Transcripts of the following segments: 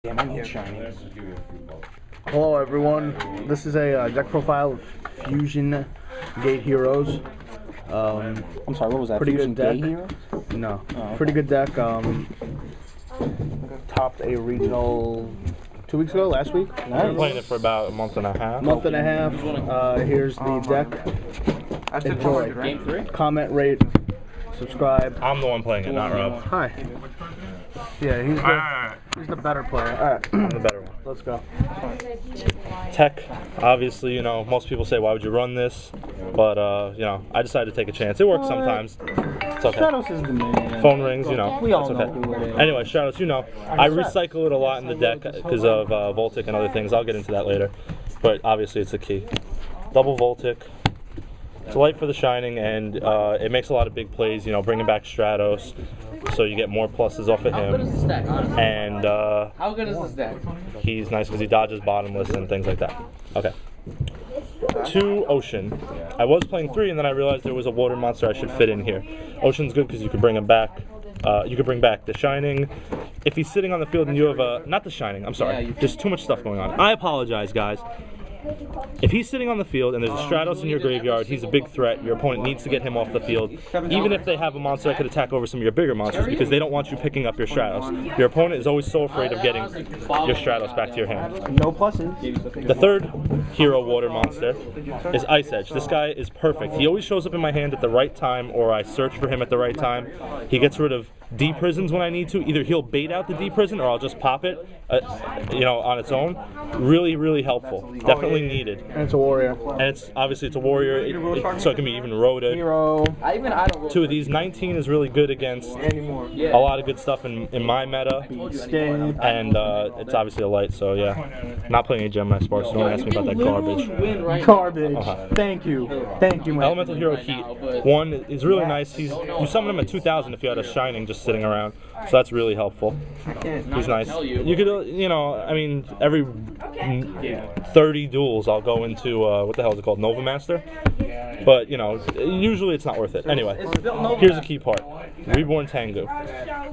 Damn, I need shiny. Hello everyone, this is a deck profile of Fusion Gate Heroes. I'm sorry, what was that? Pretty Fusion good deck. Gate Hero? No, Oh, pretty good deck. Topped a regional 2 weeks ago, last week. I've been playing it for about a month and a half. Month and a half. Here's the deck. Enjoy. Game 3? Comment, rate, subscribe. I'm the one playing it, not Rob. Hi. Yeah, he's the better player. Alright, I'm the better one. let's go. Tech, obviously, you know, most people say, why would you run this? But, you know, I decided to take a chance. It works sometimes. It's okay. Stratos is the man. Phone rings, you know. We all it's know okay. who it is. Anyway, Stratos, you know, I recycle it a lot in the deck because of Voltic and other things. I'll get into that later. But obviously, it's the key. Double Voltic. It's light for the Shining, and it makes a lot of big plays, you know, bringing back Stratos, so you get more pluses off of How good is him. this deck, honestly? And How good is this deck? he's nice because he dodges bottomless and things like that. Okay. 2 Ocean. I was playing 3, and then I realized there was a water monster I should fit in here. Ocean's good because you can bring him back. You could bring back the Shining. If he's sitting on the field and you have a... Not the Shining, I'm sorry. There's too much stuff going on. I apologize, guys. If he's sitting on the field and there's a Stratos in your graveyard, he's a big threat. Your opponent needs to get him off the field, even if they have a monster that could attack over some of your bigger monsters, because they don't want you picking up your Stratos. Your opponent is always so afraid of getting your Stratos back to your hand. No pluses. The third hero water monster is Ice Edge. This guy is perfect. He always shows up in my hand at the right time, or I search for him at the right time. He gets rid of D-prisons when I need to. Either he'll bait out the D-prison, or I'll just pop it, you know, on its own. Really, really helpful. Definitely needed. And it's a warrior. And it's obviously it's a warrior, so it can be even rotated. Hero. I don't go 2 of these. 19 is really good against a lot of good stuff in my meta, and it's obviously a light. So yeah, not playing any Gemini Sparks. So don't ask me about that garbage. Garbage. Thank you, my Elemental Hero Heat. 1 is really nice. You summon him at 2,000 if you had a Shining just sitting around, so that's really helpful. He's nice. You could, you know, I mean, every 30 duels I'll go into what the hell is it called, Nova Master. But you know, usually it's not worth it. Anyway, here's the key part: Reborn Tengu.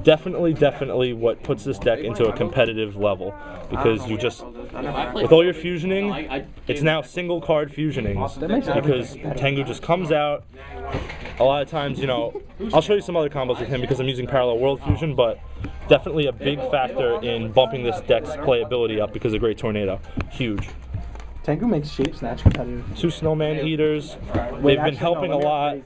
Definitely what puts this deck into a competitive level, because you just, with all your fusioning, it's now single card fusionings, because Tengu just comes out. A lot of times, you know, I'll show you some other combos with him because I'm using Parallel World Fusion, but definitely a big factor in bumping this deck's playability up because of Great Tornado. Huge. Tengu makes Shape Snatch competitive. 2 Snowman Eaters. They've been helping a lot.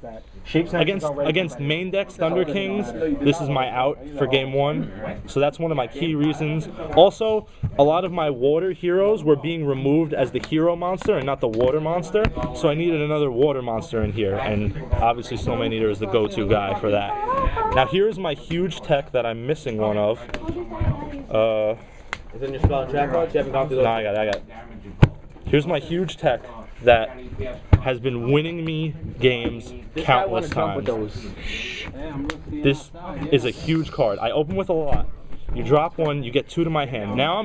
Against main decks, Thunder Kings, this is my out for game 1. So that's one of my key reasons. Also, a lot of my water heroes were being removed as the hero monster and not the water monster. So I needed another water monster in here. And obviously Snowman Eater is the go-to guy for that. Now here's my huge tech that I'm missing one of. Is it in your spell track cards? You haven't gone through those? No, I got it. Here's my huge tech that has been winning me games countless times. This is a huge card. I open with a lot. You drop 1, you get 2 to my hand. Now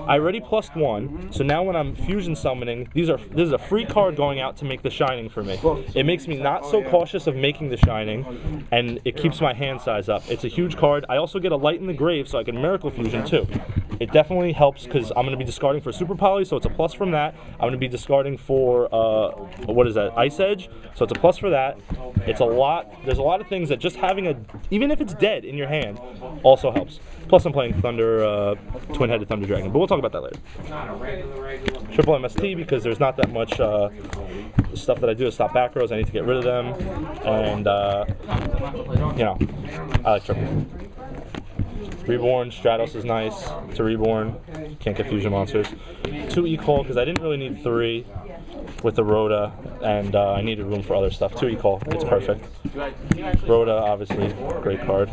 I already plussed 1, so now when I'm fusion summoning, this is a free card going out to make the Shining for me. It makes me not so cautious of making the Shining, and it keeps my hand size up. It's a huge card. I also get a light in the grave, so I can Miracle Fusion too. It definitely helps because I'm going to be discarding for Super Poly, so it's a plus from that. I'm going to be discarding for, what is that, Ice Edge, so it's a plus for that. It's a lot. There's a lot of things that just having even if it's dead in your hand, also helps. Plus I'm playing Thunder, Twin-Headed Thunder Dragon, but we'll talk about that later. Triple MST because there's not that much stuff that I do to stop back rows. I need to get rid of them, and you know, I like triple. Reborn, Stratos is nice to Reborn. Can't get fusion monsters. 2 E-Call because I didn't really need 3 with the Rhoda, and I needed room for other stuff. 2 E-Call, it's perfect. Rhoda, obviously, great card.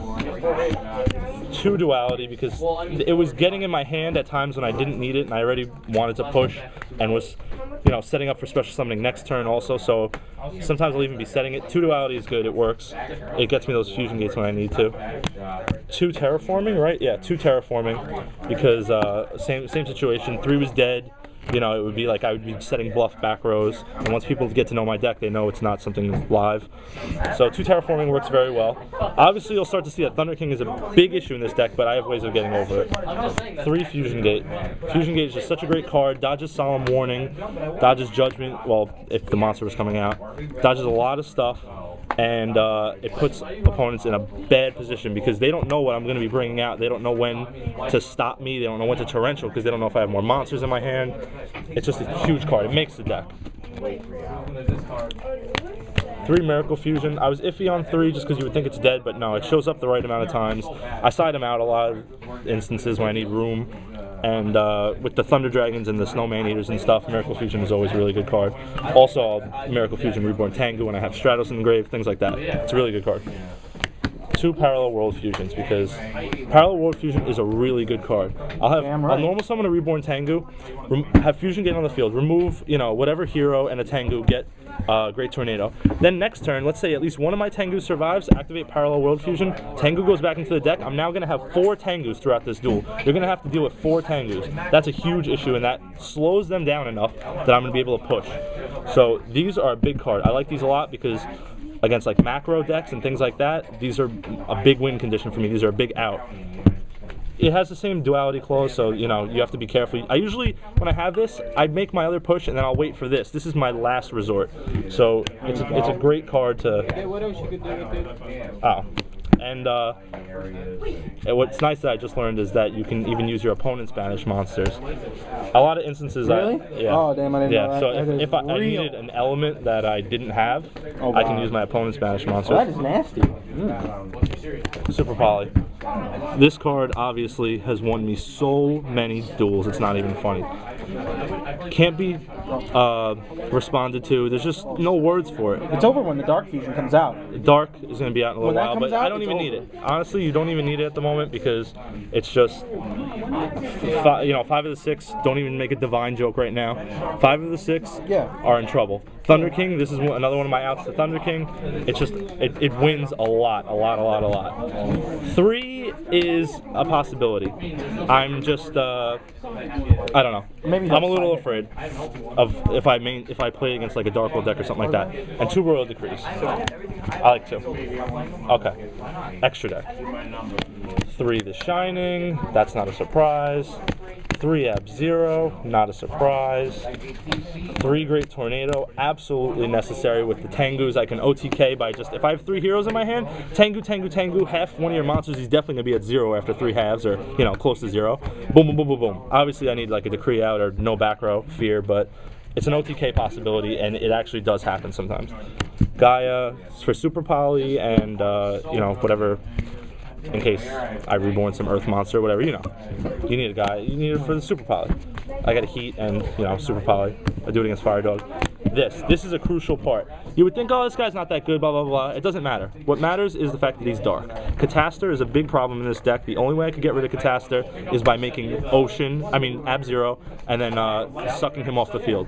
2 Duality because it was getting in my hand at times when I didn't need it, and I already wanted to push and was, you know, setting up for special summoning next turn also. So sometimes I'll even be setting it. 2 Duality is good. It works. It gets me those fusion gates when I need to. 2 Terraforming, right? Yeah, 2 Terraforming because same situation. 3 was dead. you know, it would be like I would be setting bluff back rows, and once people get to know my deck, they know it's not something live. So 2 terraforming works very well. Obviously, you'll start to see that Thunder King is a big issue in this deck, but I have ways of getting over it. 3 Fusion Gate. Fusion Gate is just such a great card. Dodges Solemn Warning, dodges Judgment, well, if the monster was coming out. Dodges a lot of stuff, and it puts opponents in a bad position because they don't know what I'm going to be bringing out. They don't know when to stop me. They don't know when to torrential because they don't know if I have more monsters in my hand. It's just a huge card. It makes the deck. 3 Miracle Fusion. I was iffy on 3 just because you would think it's dead, but no, it shows up the right amount of times. I side him out a lot of instances when I need room. And with the Thunder Dragons and the Snowman Eaters and stuff, Miracle Fusion is always a really good card. Also, I'll Miracle Fusion Reborn Tengu when I have Stratos in the grave, things like that. It's a really good card. 2 Parallel World Fusions, because Parallel World Fusion is a really good card. I'll normal summon a Reborn Tengu, have Fusion Gate on the field, remove, you know, whatever hero and a Tengu, get Great Tornado. Then next turn, let's say at least one of my Tengus survives, activate Parallel World Fusion, Tengu goes back into the deck. I'm now going to have 4 Tengus throughout this duel. You're going to have to deal with 4 Tengus. That's a huge issue, and that slows them down enough that I'm going to be able to push. So these are a big card. I like these a lot because against like macro decks and things like that, these are a big win condition for me. These are a big out. It has the same duality clause, so you know you have to be careful. I usually, when I have this, I make my other push and then I'll wait for this. This is my last resort, so it's a great card to. What else you could do with it? Oh, and what's nice that I just learned is that you can even use your opponent's banished monsters. A lot of instances, really? Yeah. Oh damn, I didn't know that. So if I needed an element that I didn't have, I can use my opponent's banished monsters. Oh, that is nasty. Super Poly. This card obviously has won me so many duels, it's not even funny. Can't be responded to. There's just no words for it. It's over when the Dark Fusion comes out. Dark is going to be out in a little When that while, comes but out, I don't it's even over. need it. Honestly, you don't even need it at the moment because it's just, 5 of the 6 don't even make a divine joke right now. 5 of the 6 are in trouble. Thunder King, this is another one of my outs to Thunder King. It's just, it wins a lot. 3 is a possibility. I'm just, I don't know. Maybe I'm a little afraid of if I play against like a Dark World deck or something like that. And 2 Royal Decrees. I like 2. Okay. Extra deck. 3 The Shining. That's not a surprise. 3 Ab-Zero, not a surprise. 3 Great Tornado, absolutely necessary. With the Tengus, I can OTK by just, if I have 3 heroes in my hand, Tengu, half one of your monsters, he's definitely going to be at 0 after 3 halves, or, you know, close to 0. Boom, boom, boom, boom, boom. Obviously, I need like a Decree out or no back row, fear, but it's an OTK possibility, and it actually does happen sometimes. Gaia for Super Poly, and, you know, whatever. In case I reborn some Earth monster, whatever, you know. You need a guy. You need it for the Super Poly. I got a Heat and, you know, Super Poly. I do it against Fire Dog. This is a crucial part. You would think, oh, this guy's not that good, blah, blah, blah. It doesn't matter. What matters is the fact that he's dark. Catastor is a big problem in this deck. The only way I could get rid of Catastor is by making Ab-Zero, and then sucking him off the field.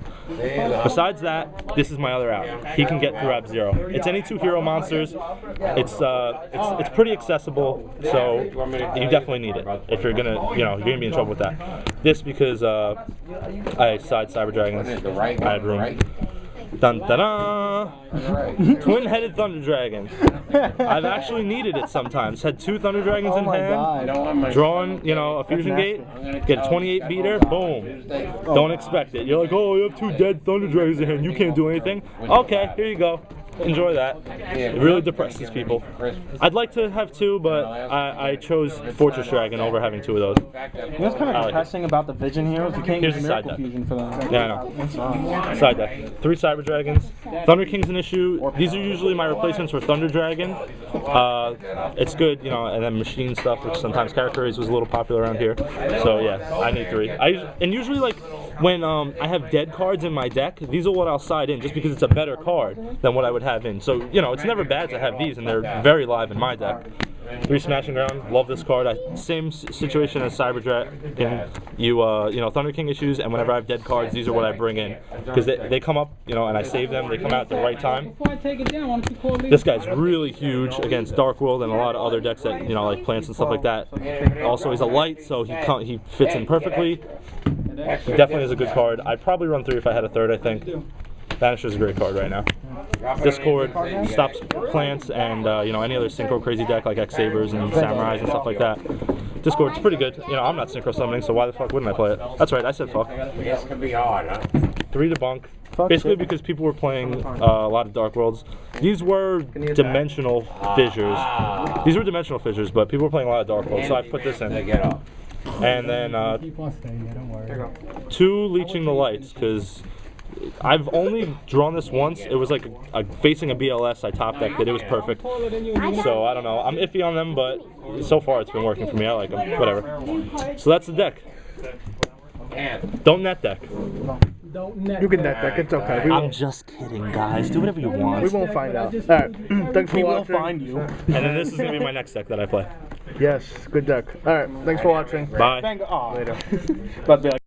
Besides that, this is my other out. He can get through Ab-Zero. It's any 2 hero monsters. It's pretty accessible, so you definitely need it if you're gonna, you know, you're gonna be in trouble with that. This because I side Cyber Dragons. I had room. Dun dun dun! Twin-headed Thunder Dragon. I've actually needed it sometimes. Had 2 Thunder Dragons in hand, drawn, you know, a Fusion Gate, get a 28 beater, boom. Don't expect it. You're like, oh, you have 2 dead Thunder Dragons in hand, you can't do anything. Okay, here you go. Enjoy that. It really depresses people. I'd like to have 2, but I chose Fortress Dragon over having 2 of those. You know what's kind of depressing about the Vision heroes? You can't use Here's the Miracle side Fusion for them. Yeah, I know. That's wrong. Side deck. 3 Cyber Dragons. Thunder King's an issue. These are usually my replacements for Thunder Dragon. It's good, you know, and then machine stuff, which sometimes character raise was a little popular around here. So yeah, I need 3. And usually like when I have dead cards in my deck, these are what I'll side in just because it's a better card than what I would have in. So, you know, it's never bad to have these, and they're very live in my deck. 3 Smashing Ground, love this card. Same situation as Cyber Dragon. You know, Thunder King issues, and whenever I have dead cards, these are what I bring in. Because they come up, you know, and I save them, they come out at the right time. Before I take it down, why don't you call me? This guy's really huge against Dark World and a lot of other decks that, you know, like plants and stuff like that. Also, he's a light, so he fits in perfectly. He definitely is a good card. I'd probably run 3 if I had a third, I think. Banisher's a great card right now. Discord stops plants and you know, any other synchro crazy deck like X Sabers and Samurais and stuff like that. Discord's pretty good. You know, I'm not synchro summoning, so why the fuck wouldn't I play it? That's right, I said fuck. This can be hard, huh? 3 to bunk. Fuck Basically shit. because people were playing a lot of Dark Worlds. These were dimensional fissures. These were dimensional fissures, but people were playing a lot of Dark Worlds, so I put this in. Get up. And then Keep on staying, yeah, don't worry. 2 Leeching the Lights, because I've only drawn this once. It was like facing a BLS. I top decked it. It was perfect. So I don't know. I'm iffy on them, but so far it's been working for me. I like them. Whatever. So that's the deck. Don't net deck. Don't net. You can net deck. It's okay. I'm just kidding, guys. Do whatever you We want. won't find out. Alright. Thanks for We will watching. find you. And then this is gonna be my next deck that I play. Yes, good deck. Alright, thanks for watching. Bye. Thank God. Later. About to be like